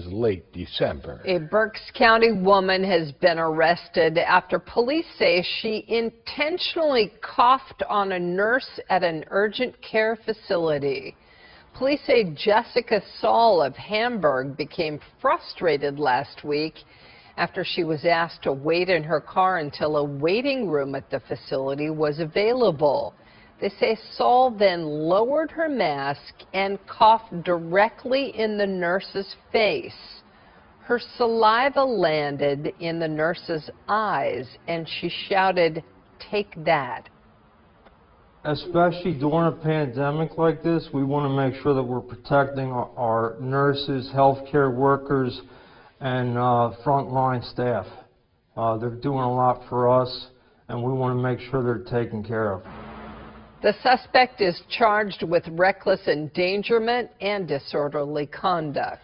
Late December. A Berks County woman has been arrested after police say she intentionally coughed on a nurse at an urgent care facility. Police say Jessica Saul of Hamburg became frustrated last week after she was asked to wait in her car until a waiting room at the facility was available. They say Saul then lowered her mask and coughed directly in the nurse's face. Her saliva landed in the nurse's eyes, and she shouted, "Take that." Especially during a pandemic like this, we want to make sure that we're protecting our nurses, healthcare workers, and frontline staff. They're doing a lot for us, and we want to make sure they're taken care of. The suspect is charged with reckless endangerment and disorderly conduct.